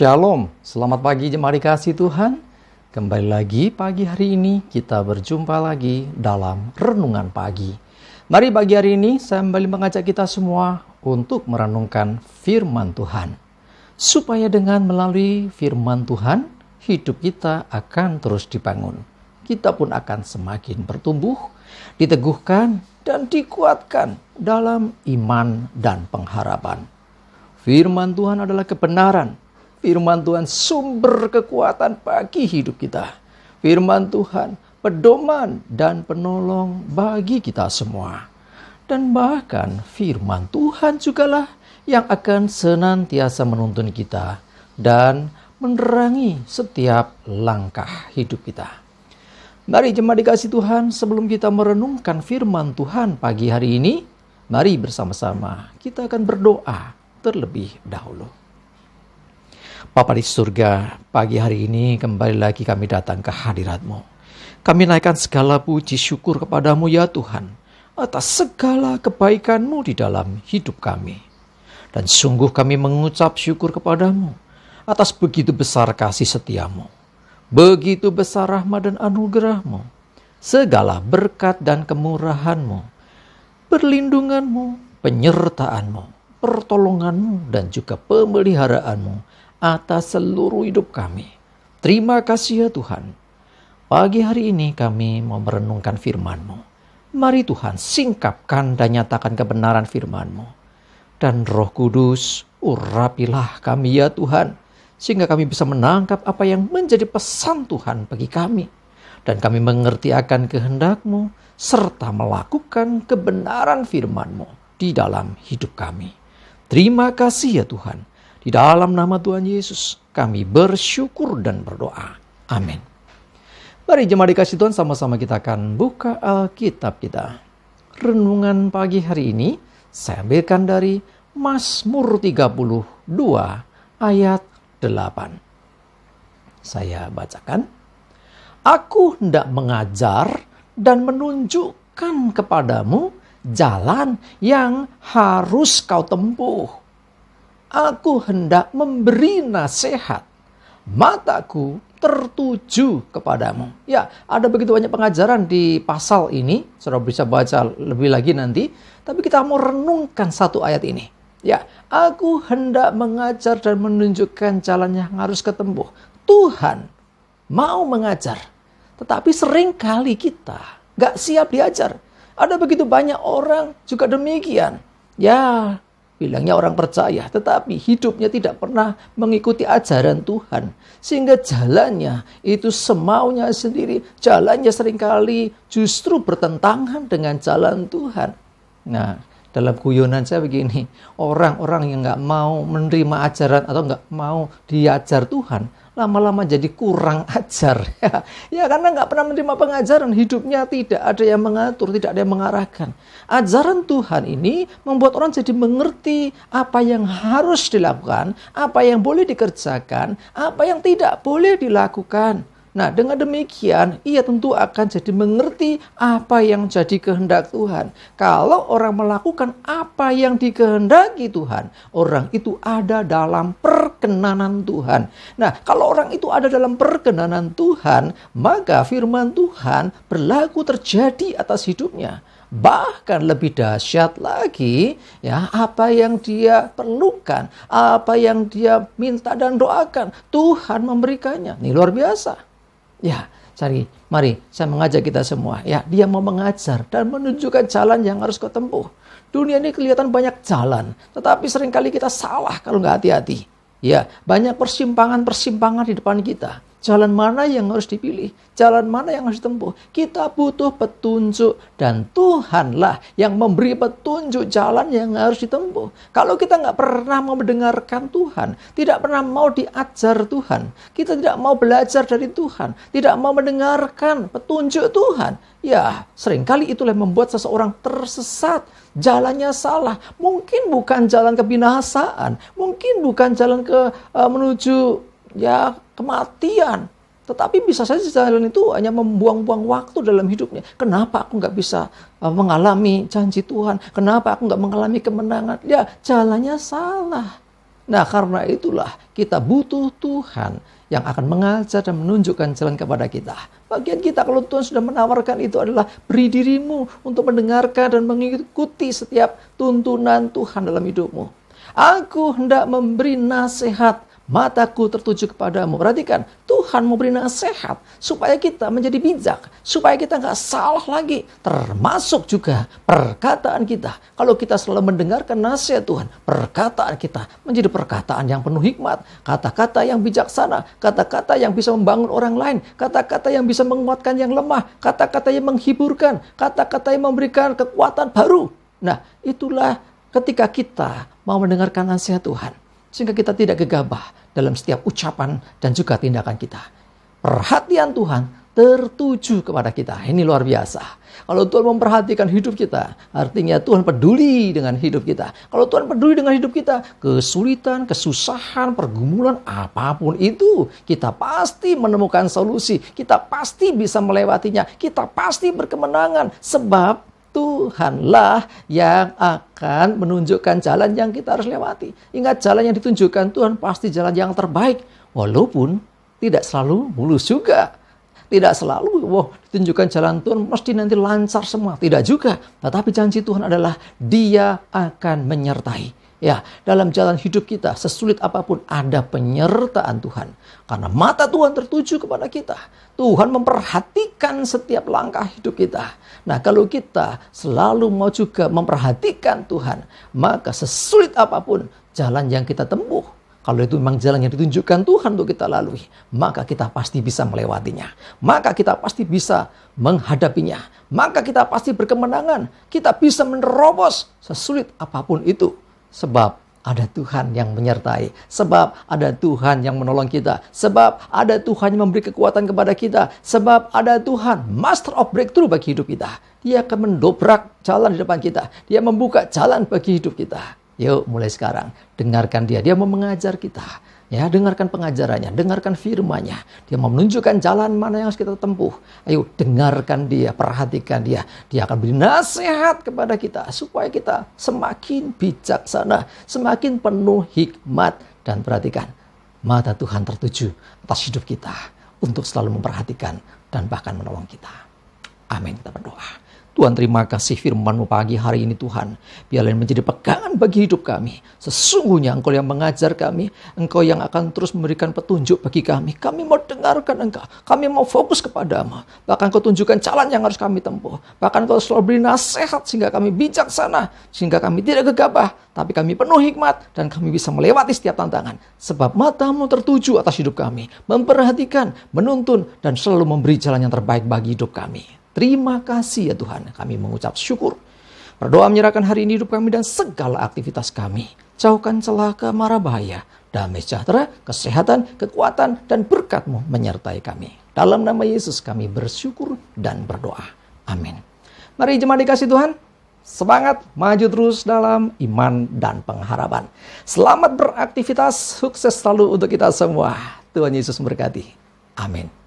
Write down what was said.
Shalom, selamat pagi jemaat dikasih Tuhan. Kembali lagi pagi hari ini kita berjumpa lagi dalam Renungan Pagi. Mari pagi hari ini saya kembali mengajak kita semua untuk merenungkan firman Tuhan. Supaya dengan melalui firman Tuhan, hidup kita akan terus dibangun. Kita pun akan semakin bertumbuh, diteguhkan dan dikuatkan dalam iman dan pengharapan. Firman Tuhan adalah kebenaran. Firman Tuhan sumber kekuatan bagi hidup kita. Firman Tuhan pedoman dan penolong bagi kita semua. Dan bahkan firman Tuhan jugalah yang akan senantiasa menuntun kita dan menerangi setiap langkah hidup kita. Mari jemaat dikasih Tuhan, sebelum kita merenungkan firman Tuhan pagi hari ini, mari bersama-sama kita akan berdoa terlebih dahulu. Bapa di surga, pagi hari ini kembali lagi kami datang ke hadirat-Mu. Kami naikkan segala puji syukur kepadamu ya Tuhan, atas segala kebaikan-Mu di dalam hidup kami. Dan sungguh kami mengucap syukur kepadamu, atas begitu besar kasih setia-Mu, begitu besar rahmat dan anugerah-Mu, segala berkat dan kemurahan-Mu, perlindungan-Mu, penyertaan-Mu, pertolongan-Mu, dan juga pemeliharaan-Mu atas seluruh hidup kami. Terima kasih ya Tuhan. Pagi hari ini kami mau merenungkan firman-Mu. Mari Tuhan singkapkan dan nyatakan kebenaran firman-Mu. Dan Roh Kudus urapilah kami ya Tuhan, sehingga kami bisa menangkap apa yang menjadi pesan Tuhan bagi kami. Dan kami mengerti akan kehendak-Mu, serta melakukan kebenaran firman-Mu di dalam hidup kami. Terima kasih ya Tuhan. Di dalam nama Tuhan Yesus, kami bersyukur dan berdoa. Amin. Mari jemaat dikasih Tuhan, sama-sama kita akan buka Alkitab kita. Renungan pagi hari ini, saya ambilkan dari Mazmur 32 ayat 8. Saya bacakan. Aku hendak mengajar dan menunjukkan kepadamu jalan yang harus kau tempuh. Aku hendak memberi nasihat, mataku tertuju kepadamu. Ya, ada begitu banyak pengajaran di pasal ini. Saudara bisa baca lebih lagi nanti. Tapi kita mau renungkan satu ayat ini. Ya, aku hendak mengajar dan menunjukkan jalan yang harus ketempuh. Tuhan mau mengajar. Tetapi seringkali kita gak siap diajar. Ada begitu banyak orang juga demikian. Ya, bilangnya orang percaya, tetapi hidupnya tidak pernah mengikuti ajaran Tuhan. Sehingga jalannya itu semaunya sendiri. Jalannya seringkali justru bertentangan dengan jalan Tuhan. Nah, dalam guyonan saya begini, orang-orang yang gak mau menerima ajaran atau gak mau diajar Tuhan, lama-lama jadi kurang ajar. Ya, karena gak pernah menerima pengajaran, hidupnya tidak ada yang mengatur, tidak ada yang mengarahkan. Ajaran Tuhan ini membuat orang jadi mengerti apa yang harus dilakukan, apa yang boleh dikerjakan, apa yang tidak boleh dilakukan. Nah, dengan demikian, ia tentu akan jadi mengerti apa yang jadi kehendak Tuhan. Kalau orang melakukan apa yang dikehendaki Tuhan, orang itu ada dalam perkenanan Tuhan. Nah, kalau orang itu ada dalam perkenanan Tuhan, maka firman Tuhan berlaku terjadi atas hidupnya. Bahkan lebih dahsyat lagi, ya, apa yang dia perlukan, apa yang dia minta dan doakan, Tuhan memberikannya. Ini luar biasa. Ya, mari saya mengajak kita semua. Ya, dia mau mengajar dan menunjukkan jalan yang harus kau tempuh. Dunia ini kelihatan banyak jalan, tetapi seringkali kita salah kalau nggak hati-hati. Ya, banyak persimpangan di depan kita. Jalan mana yang harus dipilih? Jalan mana yang harus ditempuh? Kita butuh petunjuk dan Tuhanlah yang memberi petunjuk jalan yang harus ditempuh. Kalau kita nggak pernah mau mendengarkan Tuhan, tidak pernah mau diajar Tuhan, kita tidak mau belajar dari Tuhan, tidak mau mendengarkan petunjuk Tuhan, ya seringkali itulah yang membuat seseorang tersesat. Jalannya salah. Mungkin bukan jalan kebinasaan, mungkin bukan jalan menuju kematian. Tetapi bisa saja jalan itu hanya membuang-buang waktu dalam hidupnya. Kenapa aku nggak bisa mengalami janji Tuhan? Kenapa aku nggak mengalami kemenangan? Ya, jalannya salah. Nah, karena itulah kita butuh Tuhan yang akan mengajar dan menunjukkan jalan kepada kita. Bagian kita kalau Tuhan sudah menawarkan itu adalah beri dirimu untuk mendengarkan dan mengikuti setiap tuntunan Tuhan dalam hidupmu. Aku hendak memberi nasihat, mataku tertuju kepadamu. Perhatikan, Tuhan memberi nasihat supaya kita menjadi bijak, supaya kita nggak salah lagi. Termasuk juga perkataan kita. Kalau kita selalu mendengarkan nasihat Tuhan, perkataan kita menjadi perkataan yang penuh hikmat, kata-kata yang bijaksana, kata-kata yang bisa membangun orang lain, kata-kata yang bisa menguatkan yang lemah, kata-kata yang menghiburkan, kata-kata yang memberikan kekuatan baru. Nah, itulah ketika kita mau mendengarkan nasihat Tuhan, sehingga kita tidak gegabah dalam setiap ucapan dan juga tindakan kita. Perhatian Tuhan tertuju kepada kita. Ini luar biasa. Kalau Tuhan memperhatikan hidup kita, artinya Tuhan peduli dengan hidup kita. Kalau Tuhan peduli dengan hidup kita, kesulitan, kesusahan, pergumulan, apapun itu, kita pasti menemukan solusi. Kita pasti bisa melewatinya. Kita pasti berkemenangan. Sebab Tuhanlah yang akan menunjukkan jalan yang kita harus lewati. Ingat, jalan yang ditunjukkan Tuhan pasti jalan yang terbaik. Walaupun tidak selalu mulus juga. Tidak selalu, ditunjukkan jalan Tuhan mesti nanti lancar semua. Tidak juga. Tetapi janji Tuhan adalah Dia akan menyertai. Ya, dalam jalan hidup kita, sesulit apapun ada penyertaan Tuhan. Karena mata Tuhan tertuju kepada kita. Tuhan memperhatikan setiap langkah hidup kita. Nah, kalau kita selalu mau juga memperhatikan Tuhan, maka sesulit apapun jalan yang kita tempuh, kalau itu memang jalan yang ditunjukkan Tuhan untuk kita lalui, maka kita pasti bisa melewatinya. Maka kita pasti bisa menghadapinya. Maka kita pasti berkemenangan. Kita bisa menerobos sesulit apapun itu. Sebab ada Tuhan yang menyertai. Sebab ada Tuhan yang menolong kita. Sebab ada Tuhan yang memberi kekuatan kepada kita. Sebab ada Tuhan, master of breakthrough bagi hidup kita. Dia akan mendobrak jalan di depan kita. Dia membuka jalan bagi hidup kita. Yuk, mulai sekarang, dengarkan Dia. Dia mau mengajar kita. Ya, dengarkan pengajarannya, dengarkan firman-Nya. Dia mau menunjukkan jalan mana yang harus kita tempuh. Ayo, dengarkan Dia, perhatikan Dia. Dia akan beri nasihat kepada kita supaya kita semakin bijaksana, semakin penuh hikmat. Dan perhatikan, mata Tuhan tertuju atas hidup kita untuk selalu memperhatikan dan bahkan menolong kita. Amin, kita berdoa. Tuhan, terima kasih firman-Mu pagi hari ini Tuhan. Biarlah menjadi pegangan bagi hidup kami. Sesungguhnya Engkau yang mengajar kami. Engkau yang akan terus memberikan petunjuk bagi kami. Kami mau dengarkan Engkau. Kami mau fokus kepadamu. Bahkan Kau tunjukkan jalan yang harus kami tempuh. Bahkan Kau selalu beri nasihat sehingga kami bijaksana. Sehingga kami tidak gegabah. Tapi kami penuh hikmat dan kami bisa melewati setiap tantangan. Sebab mata-Mu tertuju atas hidup kami. Memperhatikan, menuntun, dan selalu memberi jalan yang terbaik bagi hidup kami. Terima kasih ya Tuhan, kami mengucap syukur. Berdoa menyerahkan hari ini hidup kami dan segala aktivitas kami. Jauhkan celaka, mara bahaya, damai sejahtera, kesehatan, kekuatan, dan berkat-Mu menyertai kami. Dalam nama Yesus kami bersyukur dan berdoa. Amin. Mari jemaat dikasih Tuhan, semangat maju terus dalam iman dan pengharapan. Selamat beraktivitas, sukses selalu untuk kita semua. Tuhan Yesus memberkati. Amin.